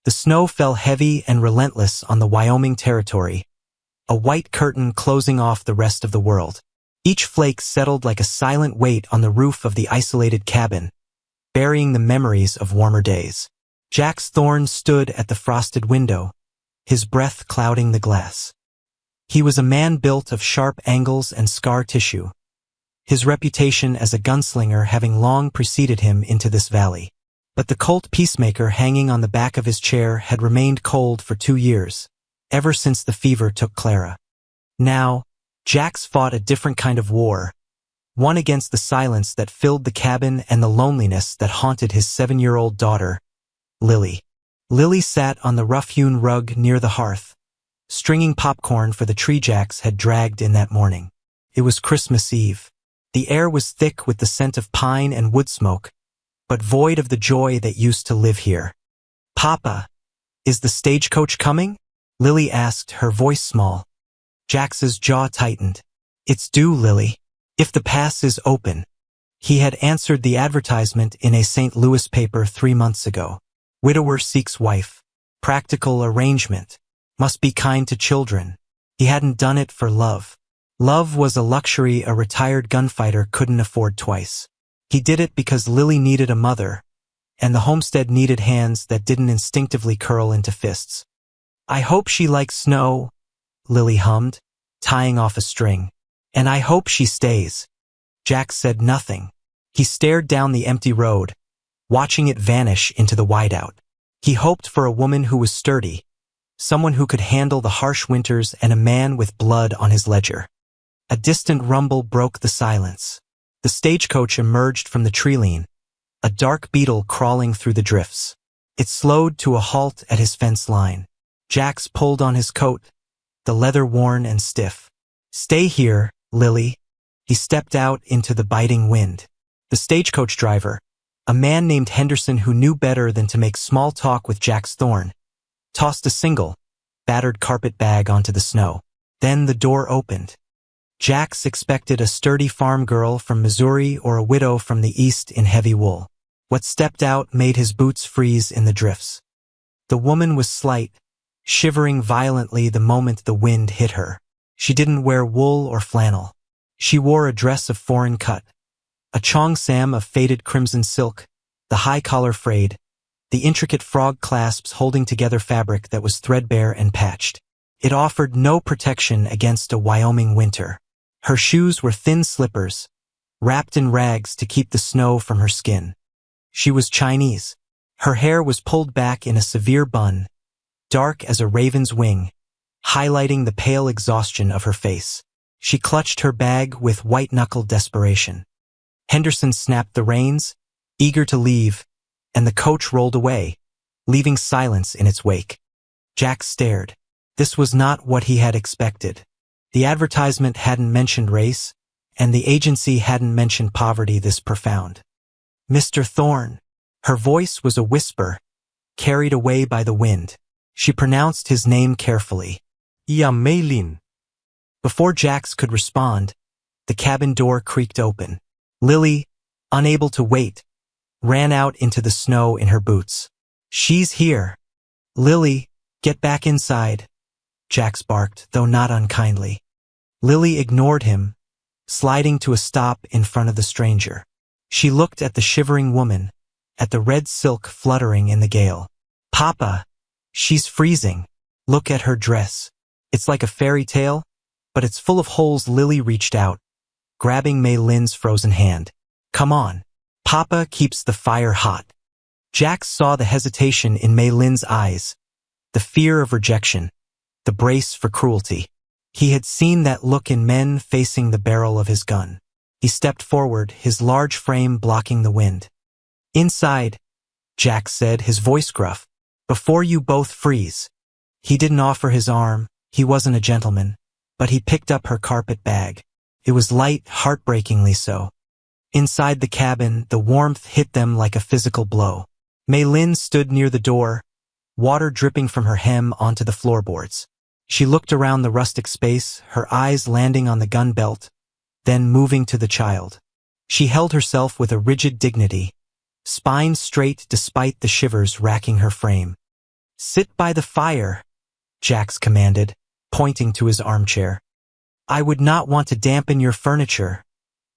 The snow fell heavy and relentless on the Wyoming territory, a white curtain closing off the rest of the world. Each flake settled like a silent weight on the roof of the isolated cabin, burying the memories of warmer days. Jack Thorne stood at the frosted window, his breath clouding the glass. He was a man built of sharp angles and scar tissue, his reputation as a gunslinger having long preceded him into this valley. But the Colt peacemaker hanging on the back of his chair had remained cold for 2 years, ever since the fever took Clara. Now, Jax fought a different kind of war, one against the silence that filled the cabin and the loneliness that haunted his 7-year-old daughter, Lily. Lily sat on the rough-hewn rug near the hearth, stringing popcorn for the tree Jax had dragged in that morning. It was Christmas Eve. The air was thick with the scent of pine and wood smoke, but void of the joy that used to live here. "Papa, is the stagecoach coming?" Lily asked, her voice small. Jax's jaw tightened. "It's due, Lily. If the pass is open." He had answered the advertisement in a St. Louis paper 3 months ago. Widower seeks wife. Practical arrangement. Must be kind to children. He hadn't done it for love. Love was a luxury a retired gunfighter couldn't afford twice. He did it because Lily needed a mother, and the homestead needed hands that didn't instinctively curl into fists. "I hope she likes snow," Lily hummed, tying off a string. "And I hope she stays." Jack said nothing. He stared down the empty road, watching it vanish into the whiteout. He hoped for a woman who was sturdy, someone who could handle the harsh winters, and a man with blood on his ledger. A distant rumble broke the silence. The stagecoach emerged from the tree-line, a dark beetle crawling through the drifts. It slowed to a halt at his fence line. Jax pulled on his coat, the leather worn and stiff. "Stay here, Lily." He stepped out into the biting wind. The stagecoach driver, a man named Henderson who knew better than to make small talk with Jax Thorne, tossed a single, battered carpet bag onto the snow. Then the door opened. Jax expected a sturdy farm girl from Missouri or a widow from the east in heavy wool. What stepped out made his boots freeze in the drifts. The woman was slight, shivering violently the moment the wind hit her. She didn't wear wool or flannel. She wore a dress of foreign cut, a cheongsam of faded crimson silk, the high collar frayed, the intricate frog clasps holding together fabric that was threadbare and patched. It offered no protection against a Wyoming winter. Her shoes were thin slippers, wrapped in rags to keep the snow from her skin. She was Chinese. Her hair was pulled back in a severe bun, dark as a raven's wing, highlighting the pale exhaustion of her face. She clutched her bag with white-knuckled desperation. Henderson snapped the reins, eager to leave, and the coach rolled away, leaving silence in its wake. Jack stared. This was not what he had expected. The advertisement hadn't mentioned race, and the agency hadn't mentioned poverty this profound. "Mr. Thorne." Her voice was a whisper, carried away by the wind. She pronounced his name carefully. "Ya Maylin." Before Jax could respond, the cabin door creaked open. Lily, unable to wait, ran out into the snow in her boots. "She's here." "Lily, get back inside," Jax barked, though not unkindly. Lily ignored him, sliding to a stop in front of the stranger. She looked at the shivering woman, at the red silk fluttering in the gale. "Papa, she's freezing. Look at her dress. It's like a fairy tale, but it's full of holes." Lily reached out, grabbing Mei Lin's frozen hand. "Come on. Papa keeps the fire hot." Jax saw the hesitation in Mei Lin's eyes, the fear of rejection, the brace for cruelty. He had seen that look in men facing the barrel of his gun. He stepped forward, his large frame blocking the wind. "Inside," Jack said, his voice gruff, "before you both freeze." He didn't offer his arm, he wasn't a gentleman, but he picked up her carpet bag. It was light, heartbreakingly so. Inside the cabin, the warmth hit them like a physical blow. Mei Lin stood near the door, water dripping from her hem onto the floorboards. She looked around the rustic space, her eyes landing on the gun belt, then moving to the child. She held herself with a rigid dignity, spine straight despite the shivers racking her frame. Sit by the fire, Jax commanded, pointing to his armchair. I would not want to dampen your furniture,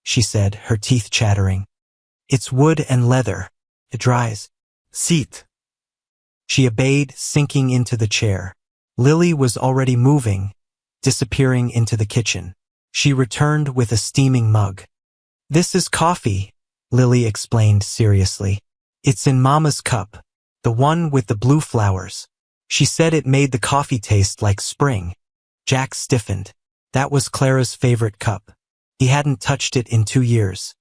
she said, her teeth chattering. It's wood and leather. It dries. Sit. She obeyed, sinking into the chair. Lily was already moving, disappearing into the kitchen. She returned with a steaming mug. This is coffee, Lily explained seriously. It's in Mama's cup, the one with the blue flowers. She said it made the coffee taste like spring. Jack stiffened. That was Clara's favorite cup. He hadn't touched it in 2 years.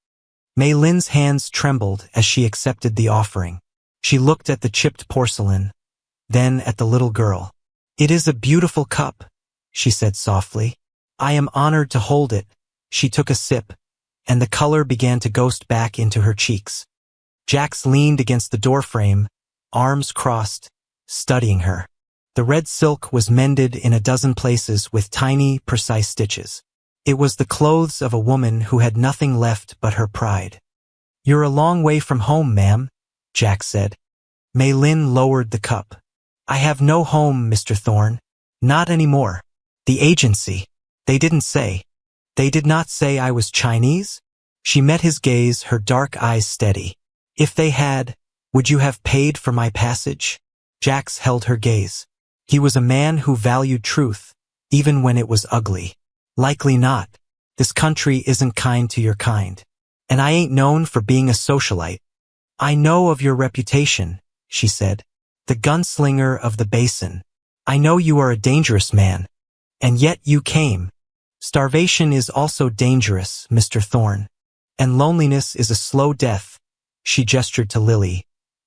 Mei Lin's hands trembled as she accepted the offering. She looked at the chipped porcelain, then at the little girl. It is a beautiful cup, she said softly. I am honored to hold it. She took a sip, and the color began to ghost back into her cheeks. Jax leaned against the doorframe, arms crossed, studying her. The red silk was mended in a dozen places with tiny, precise stitches. It was the clothes of a woman who had nothing left but her pride. You're a long way from home, ma'am, Jack said. Mei Lin lowered the cup. I have no home, Mr. Thorne. Not anymore. The agency. They didn't say. They did not say I was Chinese? She met his gaze, her dark eyes steady. If they had, would you have paid for my passage? Jax held her gaze. He was a man who valued truth, even when it was ugly. Likely not. This country isn't kind to your kind. And I ain't known for being a socialite. I know of your reputation, she said. The gunslinger of the basin. I know you are a dangerous man. And yet you came. Starvation is also dangerous, Mr. Thorne. And loneliness is a slow death, she gestured to Lily,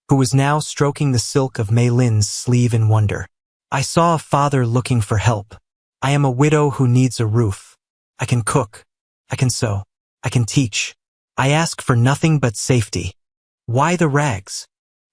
who was now stroking the silk of Mei Lin's sleeve in wonder. I saw a father looking for help. I am a widow who needs a roof. I can cook. I can sew. I can teach. I ask for nothing but safety. Why the rags?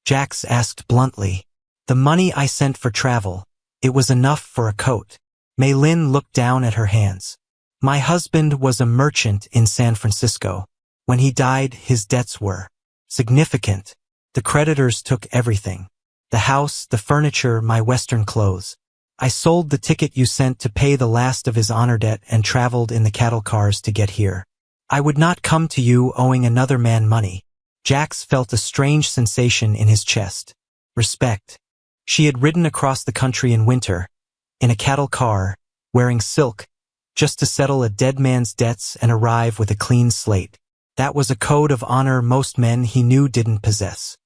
Jax asked bluntly. The money I sent for travel. It was enough for a coat. Mei Lin looked down at her hands. My husband was a merchant in San Francisco. When he died, his debts were significant. The creditors took everything. The house, the furniture, my Western clothes. I sold the ticket you sent to pay the last of his honor debt and traveled in the cattle cars to get here. I would not come to you owing another man money. Jax felt a strange sensation in his chest. Respect. She had ridden across the country in winter, in a cattle car, wearing silk, just to settle a dead man's debts and arrive with a clean slate. That was a code of honor most men he knew didn't possess.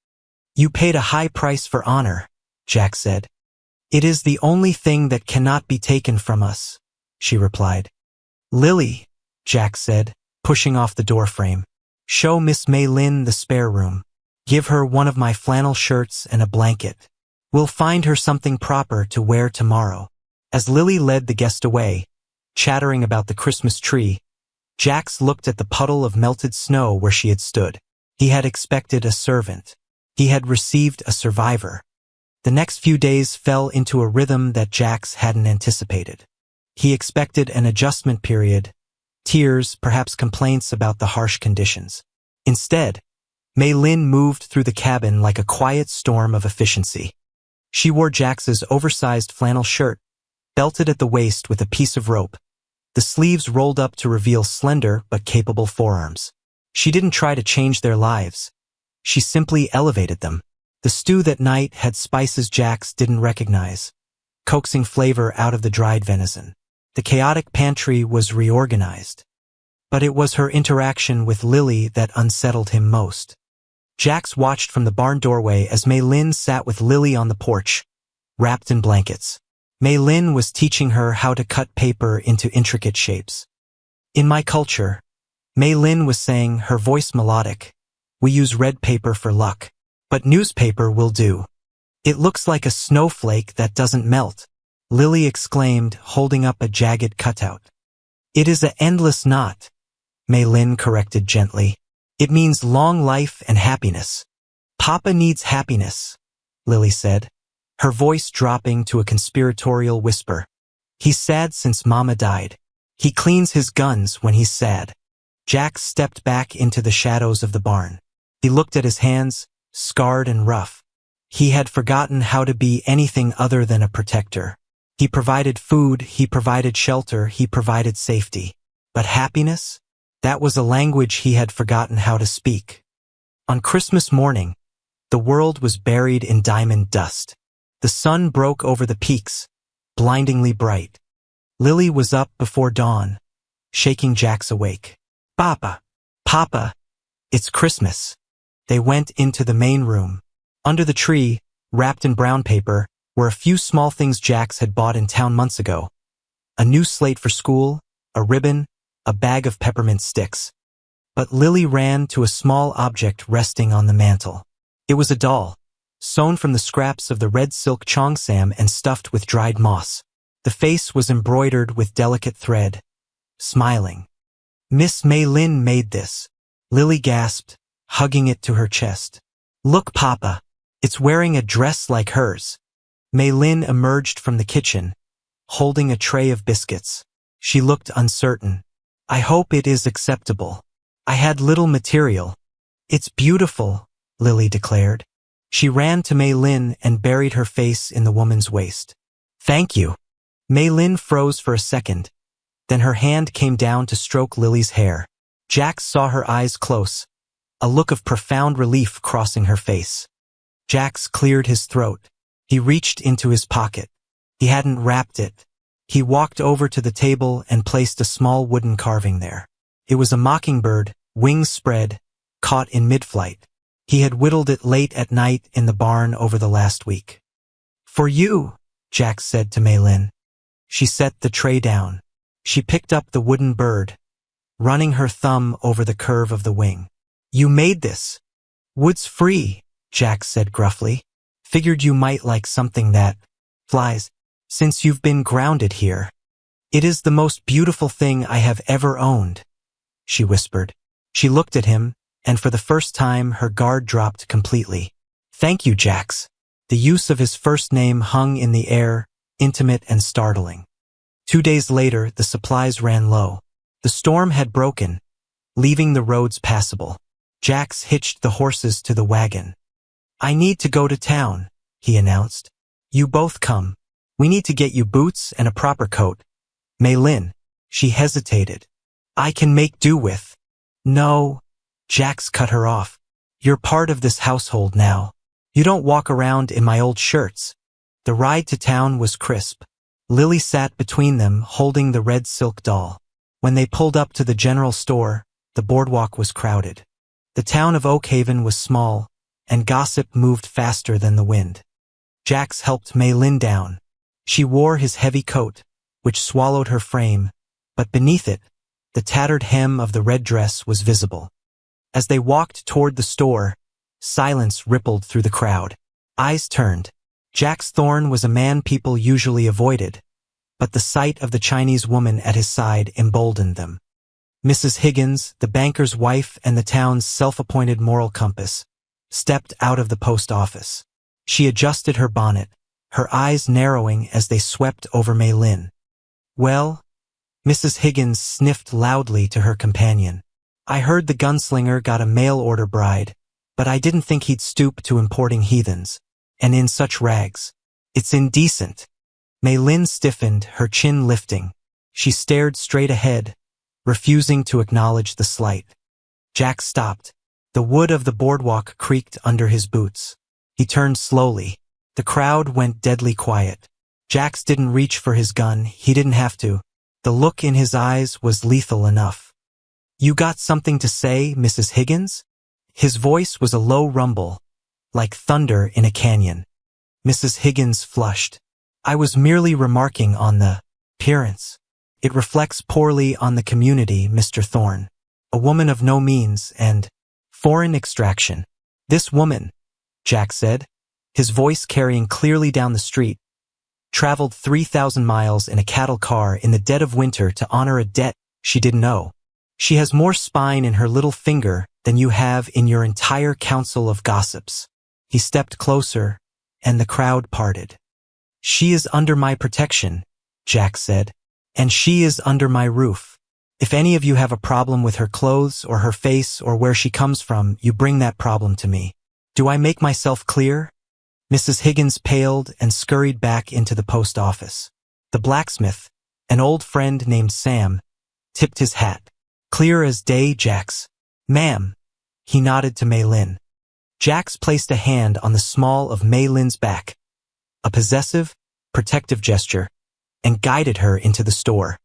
You paid a high price for honor, Jack said. It is the only thing that cannot be taken from us, she replied. Lily, Jack said, pushing off the doorframe. Show Miss Mei Lin the spare room. Give her one of my flannel shirts and a blanket. We'll find her something proper to wear tomorrow. As Lily led the guest away, chattering about the Christmas tree, Jax looked at the puddle of melted snow where she had stood. He had expected a servant. He had received a survivor. The next few days fell into a rhythm that Jax hadn't anticipated. He expected an adjustment period, tears, perhaps complaints about the harsh conditions. Instead, Mei Lin moved through the cabin like a quiet storm of efficiency. She wore Jax's oversized flannel shirt, belted at the waist with a piece of rope, the sleeves rolled up to reveal slender but capable forearms. She didn't try to change their lives. She simply elevated them. The stew that night had spices Jax didn't recognize, coaxing flavor out of the dried venison. The chaotic pantry was reorganized. But it was her interaction with Lily that unsettled him most. Jax watched from the barn doorway as Mei Lin sat with Lily on the porch, wrapped in blankets. Mei Lin was teaching her how to cut paper into intricate shapes. In my culture, Mei Lin was saying, her voice melodic, we use red paper for luck, but newspaper will do. It looks like a snowflake that doesn't melt, Lily exclaimed, holding up a jagged cutout. It is an endless knot, Mei Lin corrected gently. It means long life and happiness. Papa needs happiness, Lily said, her voice dropping to a conspiratorial whisper. He's sad since Mama died. He cleans his guns when he's sad. Jack stepped back into the shadows of the barn. He looked at his hands, scarred and rough. He had forgotten how to be anything other than a protector. He provided food, he provided shelter, he provided safety. But happiness? That was a language he had forgotten how to speak. On Christmas morning, the world was buried in diamond dust. The sun broke over the peaks, blindingly bright. Lily was up before dawn, shaking Jax awake. Papa, Papa, it's Christmas. They went into the main room. Under the tree, wrapped in brown paper, were a few small things Jax had bought in town months ago. A new slate for school, a ribbon, a bag of peppermint sticks. But Lily ran to a small object resting on the mantel. It was a doll, sewn from the scraps of the red silk cheongsam and stuffed with dried moss. The face was embroidered with delicate thread, smiling. Miss Mei Lin made this, Lily gasped, hugging it to her chest. Look, Papa, it's wearing a dress like hers. Mei Lin emerged from the kitchen, holding a tray of biscuits. She looked uncertain. I hope it is acceptable. I had little material. It's beautiful, Lily declared. She ran to Mei Lin and buried her face in the woman's waist. Thank you. Mei Lin froze for a second. Then her hand came down to stroke Lily's hair. Jax saw her eyes close, a look of profound relief crossing her face. Jax cleared his throat. He reached into his pocket. He hadn't wrapped it. He walked over to the table and placed a small wooden carving there. It was a mockingbird, wings spread, caught in mid-flight. He had whittled it late at night in the barn over the last week. For you, Jax said to Mei Lin. She set the tray down. She picked up the wooden bird, running her thumb over the curve of the wing. You made this. Wood's free, Jax said gruffly. Figured you might like something that flies, since you've been grounded here. It is the most beautiful thing I have ever owned, she whispered. She looked at him, and for the first time her guard dropped completely. Thank you, Jax. The use of his first name hung in the air, intimate and startling. 2 days later, the supplies ran low. The storm had broken, leaving the roads passable. Jax hitched the horses to the wagon. I need to go to town, he announced. You both come. We need to get you boots and a proper coat. Mei Lin, she hesitated. I can make do with. No, Jax cut her off. You're part of this household now. You don't walk around in my old shirts. The ride to town was crisp. Lily sat between them, holding the red silk doll. When they pulled up to the general store, the boardwalk was crowded. The town of Oakhaven was small, and gossip moved faster than the wind. Jax helped Mei Lin down. She wore his heavy coat, which swallowed her frame, but beneath it, the tattered hem of the red dress was visible. As they walked toward the store, silence rippled through the crowd. Eyes turned. Jax Thorne was a man people usually avoided, but the sight of the Chinese woman at his side emboldened them. Mrs. Higgins, the banker's wife and the town's self-appointed moral compass, stepped out of the post office. She adjusted her bonnet, her eyes narrowing as they swept over Mei Lin. Well, Mrs. Higgins sniffed loudly to her companion. I heard the gunslinger got a mail-order bride, but I didn't think he'd stoop to importing heathens. And in such rags. It's indecent. Mei Lin stiffened, her chin lifting. She stared straight ahead, refusing to acknowledge the slight. Jax stopped. The wood of the boardwalk creaked under his boots. He turned slowly. The crowd went deadly quiet. Jax didn't reach for his gun. He didn't have to. The look in his eyes was lethal enough. You got something to say, Mrs. Higgins? His voice was a low rumble, like thunder in a canyon. Mrs. Higgins flushed. I was merely remarking on the appearance. It reflects poorly on the community, Mr. Thorne. A woman of no means and foreign extraction. This woman, Jax said, his voice carrying clearly down the street, traveled 3,000 miles in a cattle car in the dead of winter to honor a debt she didn't owe. She has more spine in her little finger than you have in your entire council of gossips. He stepped closer, and the crowd parted. She is under my protection, Jax said, and she is under my roof. If any of you have a problem with her clothes or her face or where she comes from, you bring that problem to me. Do I make myself clear? Mrs. Higgins paled and scurried back into the post office. The blacksmith, an old friend named Sam, tipped his hat. "Clear as day, Jax." "Ma'am." He nodded to Mei Lin. Jax placed a hand on the small of Mei Lin's back, a possessive, protective gesture, and guided her into the store.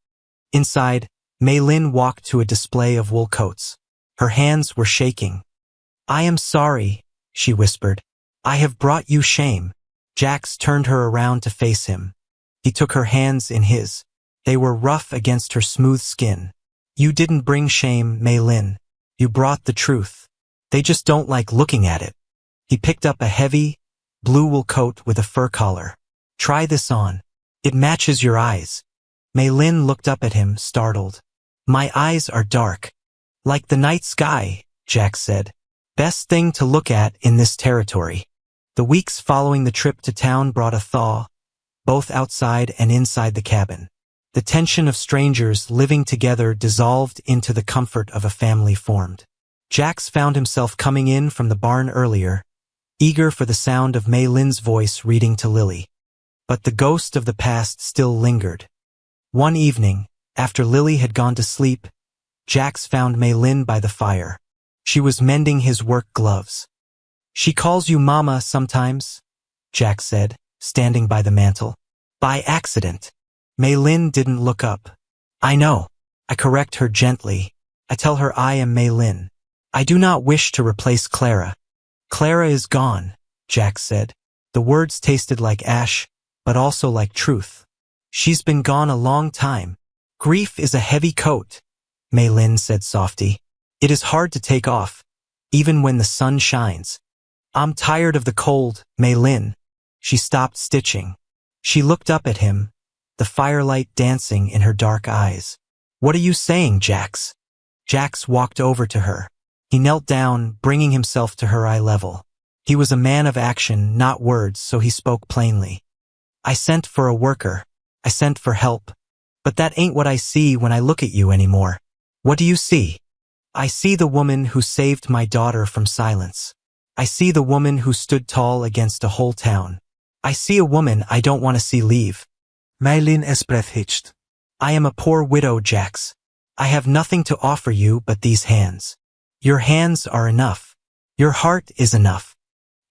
Inside, Mei Lin walked to a display of wool coats. Her hands were shaking. "I am sorry," she whispered. "I have brought you shame." Jax turned her around to face him. He took her hands in his. They were rough against her smooth skin. "You didn't bring shame, Mei Lin. You brought the truth. They just don't like looking at it." He picked up a heavy, blue wool coat with a fur collar. "Try this on. It matches your eyes." Mei Lin looked up at him, startled. "My eyes are dark. Like the night sky," Jax said. "Best thing to look at in this territory." The weeks following the trip to town brought a thaw, both outside and inside the cabin. The tension of strangers living together dissolved into the comfort of a family formed. Jax found himself coming in from the barn earlier, eager for the sound of Mei Lin's voice reading to Lily. But the ghost of the past still lingered. One evening, after Lily had gone to sleep, Jax found Mei Lin by the fire. She was mending his work gloves. "She calls you Mama sometimes," Jax said, standing by the mantel. "By accident." Mei Lin didn't look up. "I know." I correct her gently. I tell her I am Mei Lin. "I do not wish to replace Clara." "Clara is gone," Jax said. The words tasted like ash, but also like truth. "She's been gone a long time. Grief is a heavy coat," Mei Lin said softly. "It is hard to take off, even when the sun shines." "I'm tired of the cold, Mei Lin." She stopped stitching. She looked up at him, the firelight dancing in her dark eyes. "What are you saying, Jax?" Jax walked over to her. He knelt down, bringing himself to her eye level. He was a man of action, not words, so he spoke plainly. "I sent for a worker. I sent for help. But that ain't what I see when I look at you anymore." "What do you see?" "I see the woman who saved my daughter from silence. I see the woman who stood tall against a whole town. I see a woman I don't want to see leave." Mei Lin's breath hitched. "I am a poor widow, Jax. I have nothing to offer you but these hands. Your hands are enough. Your heart is enough."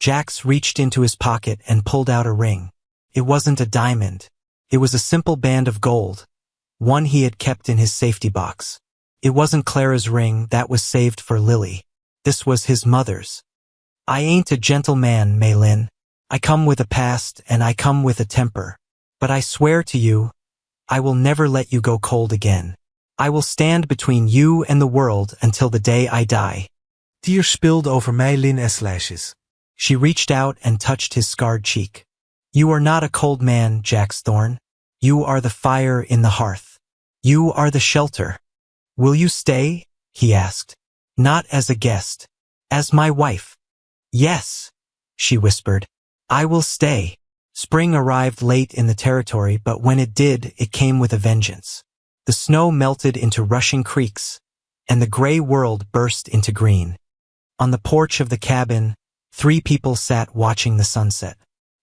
Jax reached into his pocket and pulled out a ring. It wasn't a diamond. It was a simple band of gold, one he had kept in his safety box. It wasn't Clara's ring, that was saved for Lily. This was his mother's. "I ain't a gentle man, Mei Lin. I come with a past and I come with a temper. But I swear to you, I will never let you go cold again. I will stand between you and the world until the day I die." Tears spilled over Mei Lin's lashes. She reached out and touched his scarred cheek. "You are not a cold man, Jax Thorne. You are the fire in the hearth. You are the shelter." "Will you stay?" he asked. "Not as a guest. As my wife." "Yes," she whispered. "I will stay." Spring arrived late in the territory, but when it did, it came with a vengeance. The snow melted into rushing creeks, and the gray world burst into green. On the porch of the cabin, 3 people sat watching the sunset.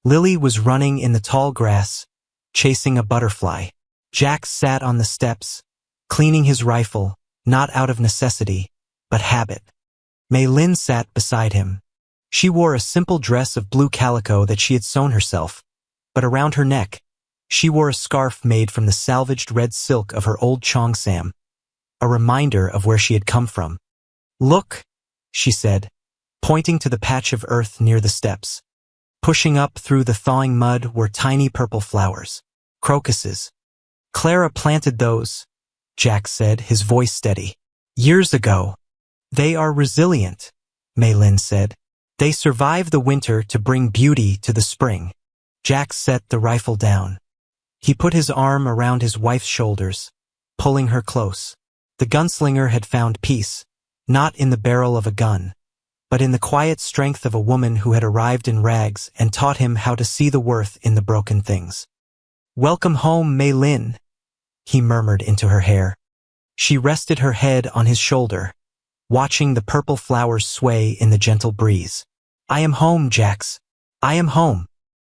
Lily was running in the tall grass, chasing a butterfly. Jax sat on the steps, cleaning his rifle, not out of necessity, but habit. Mei Lin sat beside him. She wore a simple dress of blue calico that she had sewn herself, but around her neck, she wore a scarf made from the salvaged red silk of her old cheongsam, a reminder of where she had come from. "Look," she said, pointing to the patch of earth near the steps. Pushing up through the thawing mud were tiny purple flowers, crocuses. "Clara planted those," Jax said, his voice steady. "Years ago." "They are resilient," Mei Lin said. "They survive the winter to bring beauty to the spring." Jax set the rifle down. He put his arm around his wife's shoulders, pulling her close. The gunslinger had found peace, not in the barrel of a gun, but in the quiet strength of a woman who had arrived in rags and taught him how to see the worth in the broken things. "Welcome home, Mei Lin," he murmured into her hair. She rested her head on his shoulder, watching the purple flowers sway in the gentle breeze. "I am home, Jax." I am home.